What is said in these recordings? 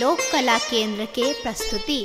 लोक कला केंद्र के प्रस्तुति।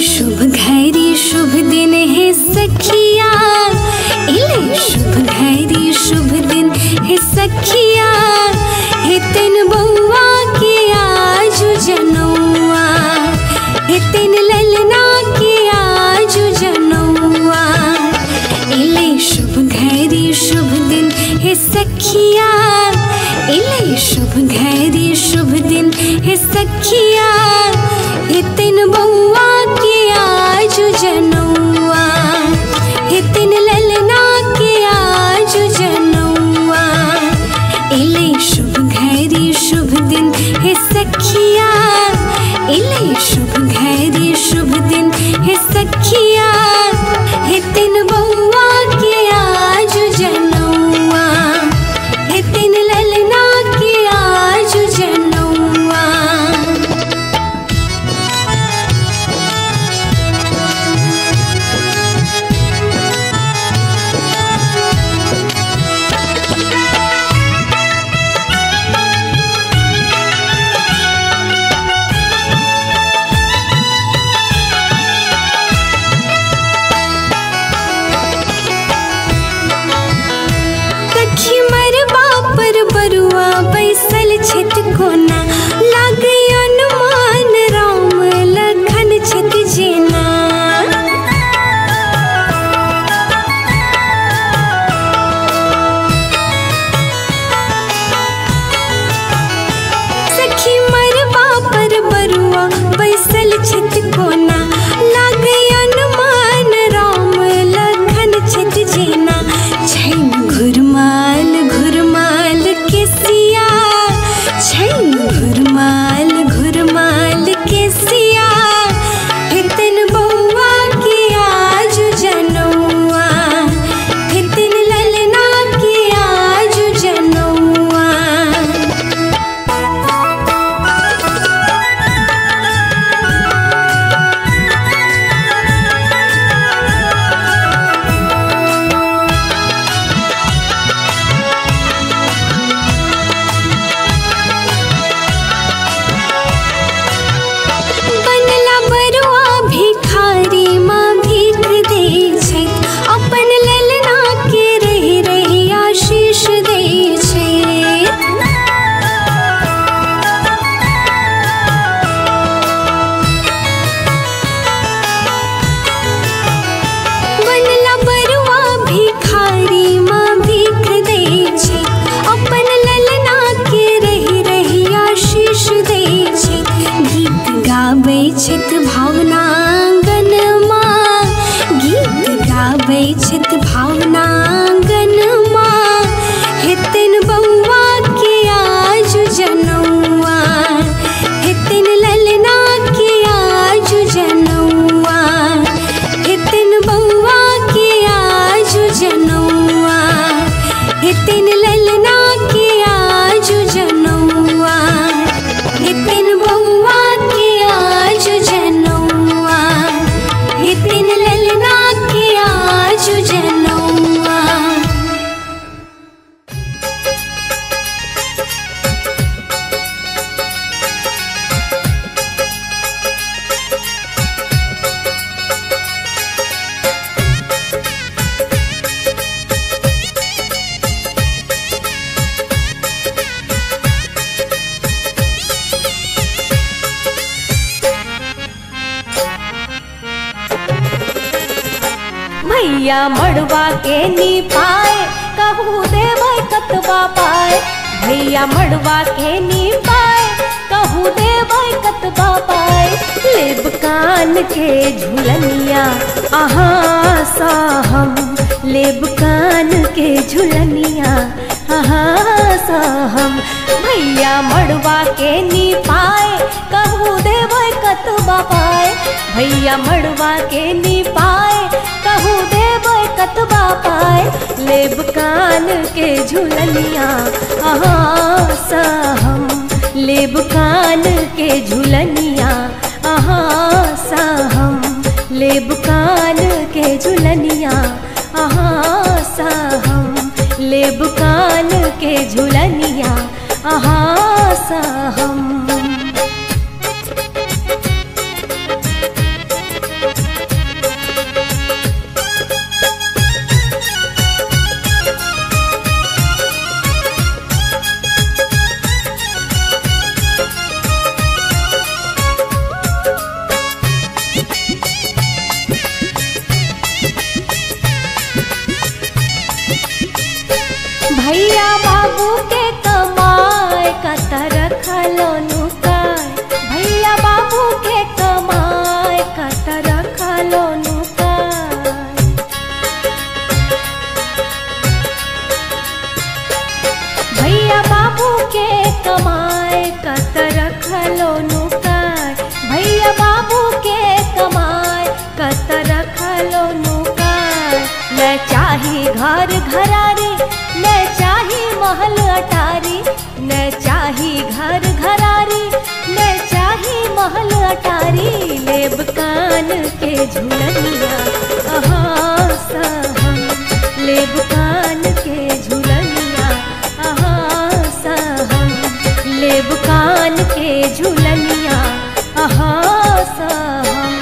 शुभ घड़ी शुभ दिन है सखिया, इले शुभ घड़ी शुभ दिन है सखिया, हे तिन बउआ के आज जनौआ, हे तिन ललना के आज जनौआ, इले शुभ घड़ी शुभ दिन है सखिया, इले शुभ घड़ी शुभ दिन है सखिया, हे तिन बउआ के आज जनौआ, हे तिन ललना के आज जनौआ, इले शुभ घड़ी शुभ दिन है सखिया, इले शुभ घड़ी शुभ दिन है सखिया, हे तिन बउआ के आज जनौआ, हे तिन ललना के आज जनौआ। बरुआ बैसल छित कोना, लागे अनुमान राम लखन छित जेना, सखी मरबा पर बरुआ बैसल छित कोना, लागे अनुमान राम लखन छित जेना, छैन घुरमाल घुरमाल के सिया, छैन घुरमाल घुरमाल के सिया, हे तिन बउआ के आज जनौआ, हे तिन ललना के आज जनौआ। छित भावनांगन माँ, गीत गाबै छित भावनांगन माँ, हे तिन बउआ के आज जनौआ, हे तिन ललना के आज जनौआ, हे तिन बउआ के आज जनौआ, हे तिन ललना के आज जनौआ, हे तिन बउआ के आज जनौआ, हे तिन ललना के आज जनौआ। भैया मड़वा के नी पाए, कहू देबै कतबा पाए, भैया मड़वा के नी पाए, कहू देबै कतबा पाए, लेब कान के झुलनिया अहाँ सा हम, लेब कान के झुलनिया अहाँ सा हम, भैया मड़वा के नी पाए कहूँ देबै कतबा पाए लेब कान के झुलनिया अहाँ सहम लेब कान के झुलनिया अहाँ सहम लेब कान के झुलनिया अहाँ सहम लेब कान के झुलनिया अहाँ सहम। भैया बाबू के कमाए कतर खलो नुकाय भैया बाबू के कमाए कतर खलो नुकाय भैया बाबू के कमाए कतर खलो नुकाय भैया बाबू के कमाए कतर खलो नुकाय न चाही घर घरारी न चाही महल अटारी न चाही घर घरारी न चाही महल अटारी लेब कान के झुलनिया अहाँ सहम लेब कान के झुलनिया अहाँ सहम लेब कान के झुलनिया अहाँ सहम।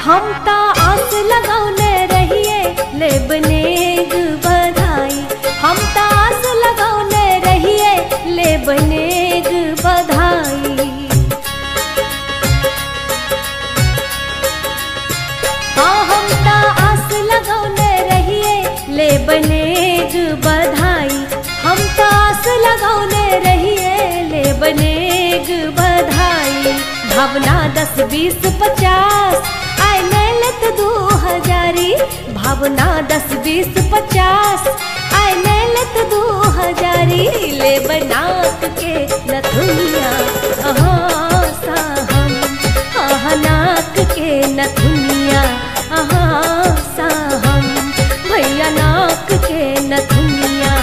हम ता आस लगौने रहिए लेब नेग बधाई हम ता आस लगौने रहिए लेब नेग बधाई हाँ हम ता आस लगौने रहिए लेब नेग बधाई हम ता आस लगौने रहिए लेब नेग बधाई भावना 10 20 50 आय नैलत 2000 भावना 10 20 50 आय नैलत 2000 लेब नाक के नथुनिया अहाँ सहम हाँ नाक के नथुनिया अहाँ सहम भैया नाक के नथुनिया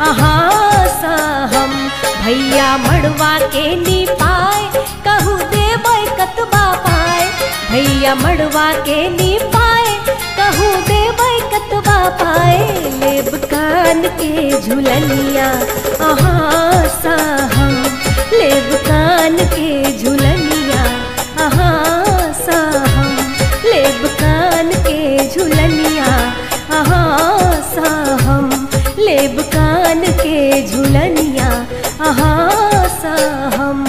अहाँ सहम भैया मड़वा के नी पाए कहूँ देबै कतबा पाए भैया मड़वा के नी पाए कहूँ देबै कतबा पाए लेब कान के झुलनिया अहाँ सहम लेब कान के झुलनिया अहाँ सहम लेब कान के झुलनिया अहाँ सहम लेब कान के झुलनिया अहाँ सहम।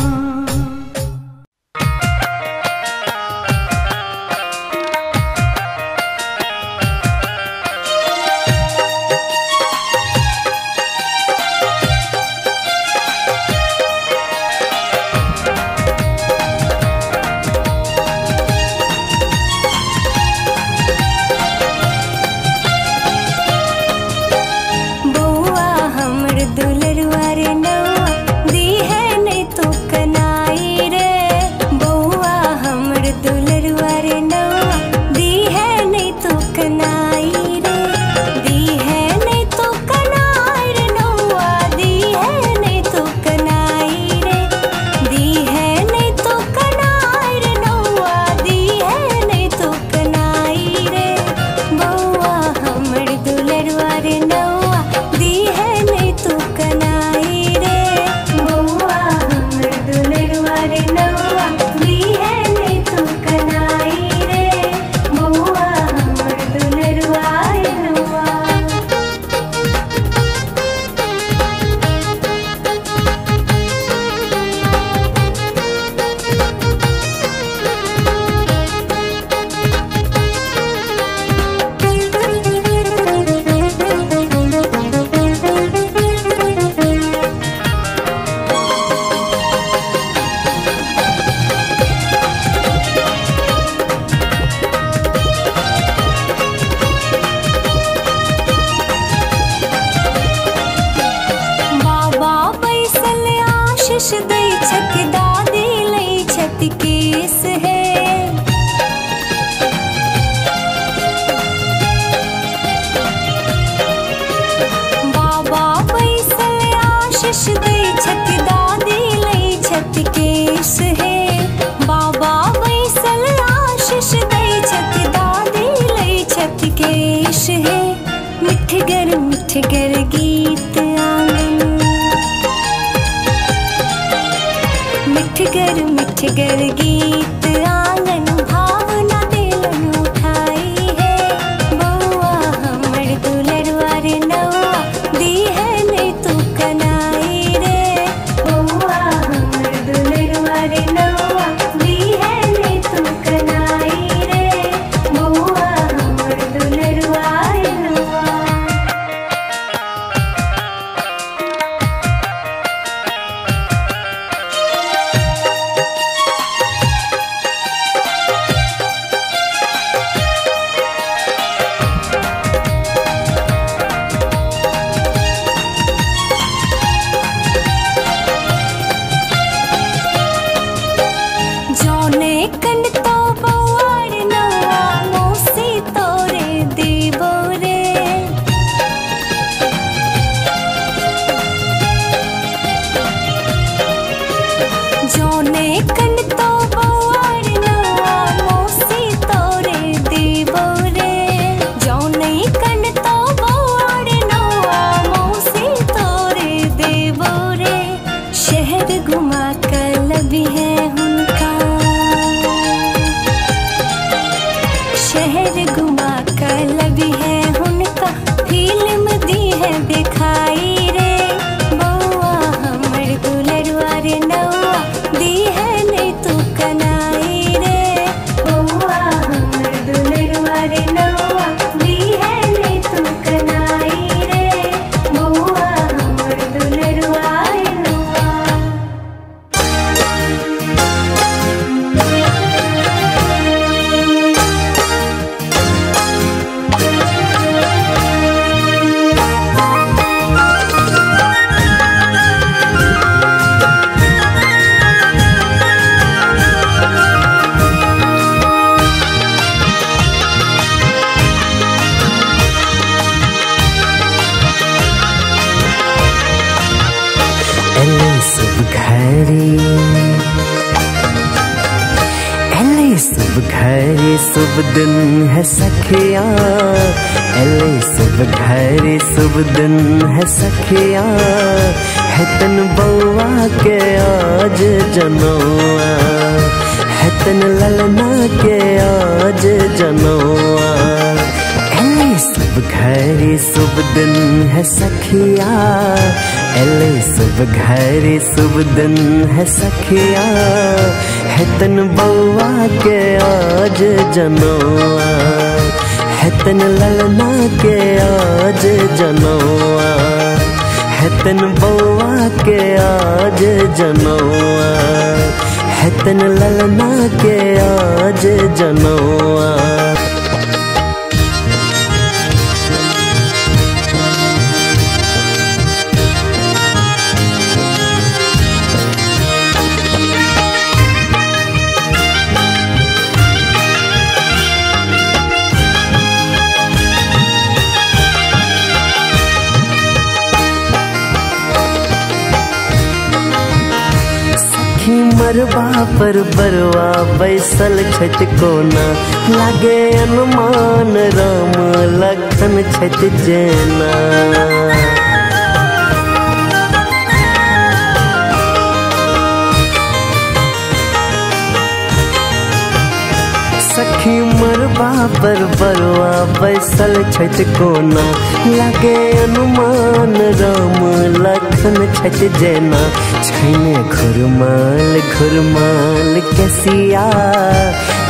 छत दादी लई छत केस है बाबा बैसल आशीष दे छत दादी लई छत केस है बाबा बैसल आशीष दे छत दादी लई छत केस है मिठगर गीत आंगन मिठगर गीत आंगन भावना दिलन उठाई है बउआ हमर दुलरवा रे नौआ दी है नहीं तू कनाई रे बउआ हमर दुलरवा रे नौआ दी है नहीं तू कनाई रे बउआ हमर दुलरवा रे नौआ। जौने कन तो बउआर नौआ मौसी तोरे देबो रे जौने कन तो बउआर नौआ मौसी तोरे देबो रे जौने कन तो बउआर नौआ मौसी तोरे देबो रे शहर घुमा कर लबी है शहर घुमा कर लबी है उनका फिल्म दी है दिखाई रे बउआ हमर दुलरवा रे नौआ दी है नहीं तू कनाई रे बउआ हमर दुलरवा रे नौआ दी है नहीं तू कनाई रे बउआ हमर दुलरवा रे नौआ। सब घरे शुभ दिन है सखिया एले सब घरे शुभ दिन है सखिया है तन बउआ के आज जनौआ है तन ललना के आज जनौआ एले सब घरे शुभ दिन है सखिया एले सब घरे शुभ दिन है सखिया है तन बउआ के आज जनौआ है तन ललना के आज जनौआ है तन बउआ के आज जनौआ है तन ललना के आज जनौआ। मरबा पर बरवा बैसल छत कोना लागे अनुमान राम लखन छत जेना सखी मरबा पर बरवा बैसल छत कोना लागे अनुमान राम लखन छत जेना छैने घुरमाल घुरमाल कैसिया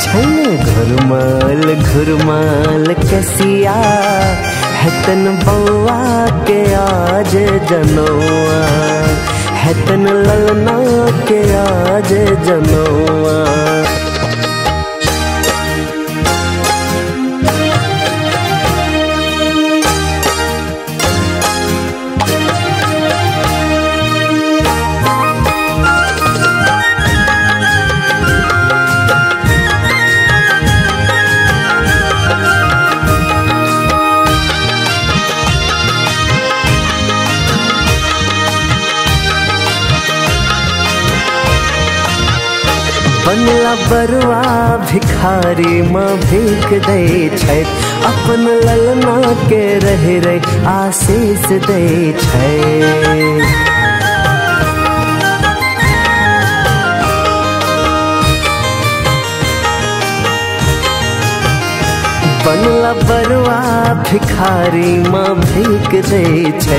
छैने घुरमाल कैसिया है तन बउआ के आज जनौआ है तन ललना के आज जनौआ। बनला बरुआ भिखारी माँ भीख दै छै, अपन ललना के रहि रहि आशीष दै छै। बनला बरुआ भिखारी माँ भीख दै छै,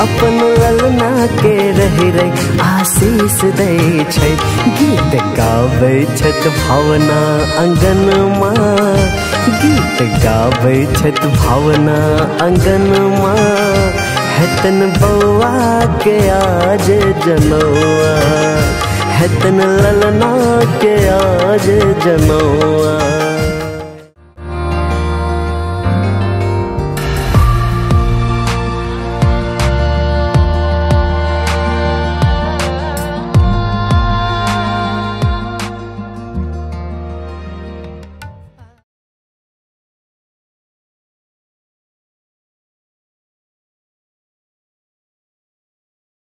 अपन ललना के रहि रहि आशीष दै छै। गीत गाबै छथि भावना अंगन माँ, गीत गाबै छथि भावना अंगन माँ, हेतन बौआ के आज जनौआ, हेतन ललना के आज जनौआ।